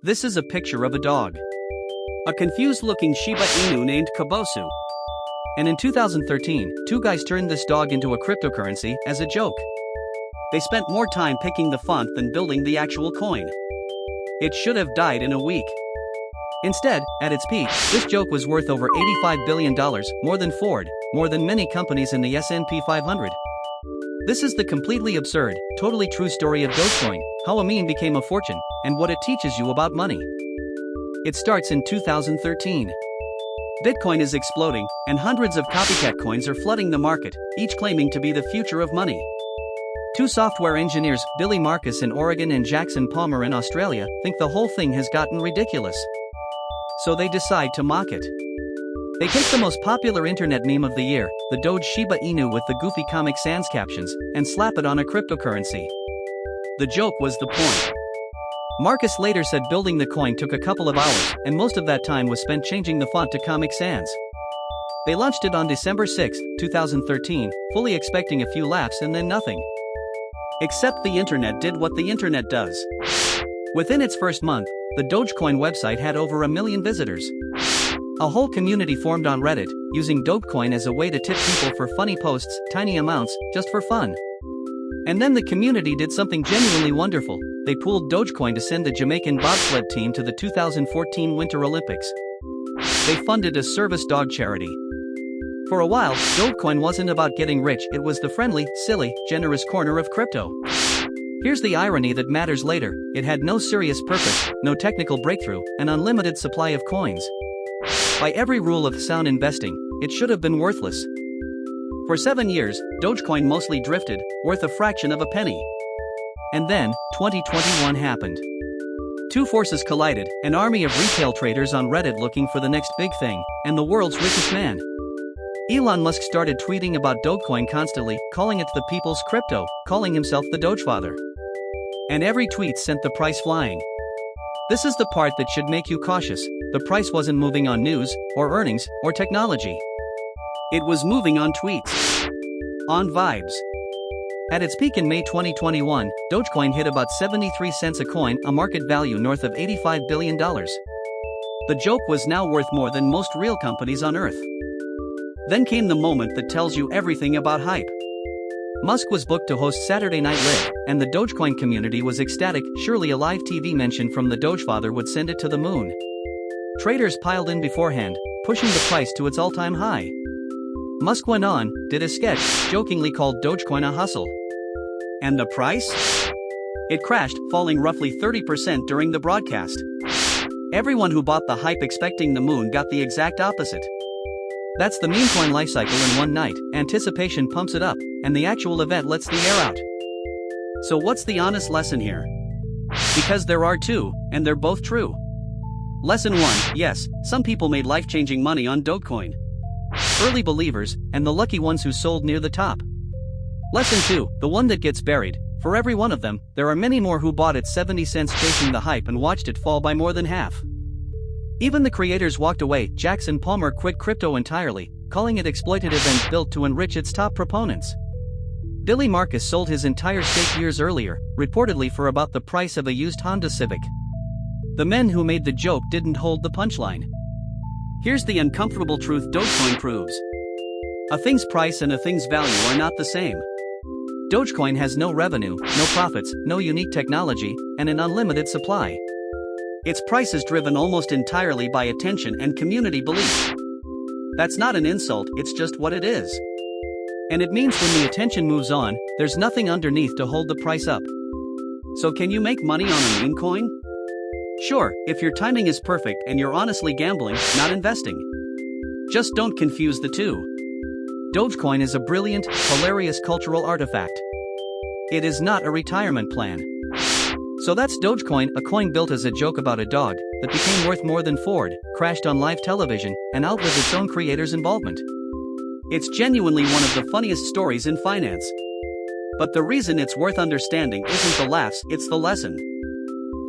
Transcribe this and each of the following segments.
This is a picture of a dog. A confused-looking Shiba Inu named Kabosu. And in 2013, two guys turned this dog into a cryptocurrency as a joke. They spent more time picking the font than building the actual coin. It should have died in a week. Instead, at its peak, this joke was worth over $85 billion, more than Ford, more than many companies in the S&P 500. This is the completely absurd, totally true story of Dogecoin, how a meme became a fortune, and what it teaches you about money. It starts in 2013. Bitcoin is exploding, and hundreds of copycat coins are flooding the market, each claiming to be the future of money. Two software engineers, Billy Marcus in Oregon and Jackson Palmer in Australia, think the whole thing has gotten ridiculous. So they decide to mock it. They take the most popular internet meme of the year, the Doge Shiba Inu with the goofy Comic Sans captions, and slap it on a cryptocurrency. The joke was the point. Marcus later said building the coin took a couple of hours, and most of that time was spent changing the font to Comic Sans. They launched it on December 6, 2013, fully expecting a few laughs and then nothing. Except the internet did what the internet does. Within its first month, the Dogecoin website had over 1 million visitors. A whole community formed on Reddit, using Dogecoin as a way to tip people for funny posts, tiny amounts, just for fun. And then the community did something genuinely wonderful. They pooled Dogecoin to send the Jamaican bobsled team to the 2014 Winter Olympics. They funded a service dog charity. For a while, Dogecoin wasn't about getting rich, it was the friendly, silly, generous corner of crypto. Here's the irony that matters later: it had no serious purpose, no technical breakthrough, an unlimited supply of coins. By every rule of sound investing, it should have been worthless. For 7 years, Dogecoin mostly drifted, worth a fraction of a penny. And then, 2021 happened. Two forces collided, an army of retail traders on Reddit looking for the next big thing, and the world's richest man. Elon Musk started tweeting about Dogecoin constantly, calling it the people's crypto, calling himself the Dogefather. And every tweet sent the price flying. This is the part that should make you cautious: the price wasn't moving on news, or earnings, or technology. It was moving on tweets. On vibes. At its peak in May 2021, Dogecoin hit about 73 cents a coin, a market value north of $85 billion. The joke was now worth more than most real companies on Earth. Then came the moment that tells you everything about hype. Musk was booked to host Saturday Night Live, and the Dogecoin community was ecstatic. Surely a live TV mention from the Dogefather would send it to the moon. Traders piled in beforehand, pushing the price to its all-time high. Musk went on, did a sketch, jokingly called Dogecoin a hustle. And the price? It crashed, falling roughly 30% during the broadcast. Everyone who bought the hype expecting the moon got the exact opposite. That's the meme coin lifecycle in one night: anticipation pumps it up, and the actual event lets the air out. So what's the honest lesson here? Because there are two, and they're both true. Lesson 1, yes, some people made life-changing money on Dogecoin. Early believers, and the lucky ones who sold near the top. Lesson 2, the one that gets buried: for every one of them, there are many more who bought at 70 cents chasing the hype and watched it fall by more than half. Even the creators walked away. Jackson Palmer quit crypto entirely, calling it exploitative and built to enrich its top proponents. Billy Marcus sold his entire stake years earlier, reportedly for about the price of a used Honda Civic. The men who made the joke didn't hold the punchline. Here's the uncomfortable truth Dogecoin proves. A thing's price and a thing's value are not the same. Dogecoin has no revenue, no profits, no unique technology, and an unlimited supply. Its price is driven almost entirely by attention and community belief. That's not an insult, it's just what it is. And it means when the attention moves on, there's nothing underneath to hold the price up. So can you make money on a meme coin? Sure, if your timing is perfect and you're honestly gambling, not investing. Just don't confuse the two. Dogecoin is a brilliant, hilarious cultural artifact. It is not a retirement plan. So that's Dogecoin, a coin built as a joke about a dog that became worth more than Ford, crashed on live television, and outlived its own creator's involvement. It's genuinely one of the funniest stories in finance. But the reason it's worth understanding isn't the laughs, it's the lesson.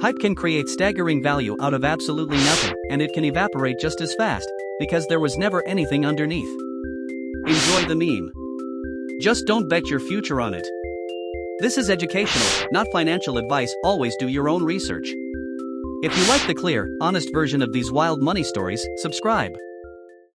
Hype can create staggering value out of absolutely nothing, and it can evaporate just as fast, because there was never anything underneath. Enjoy the meme. Just don't bet your future on it. This is educational, not financial advice. Always do your own research. If you like the clear, honest version of these wild money stories, subscribe.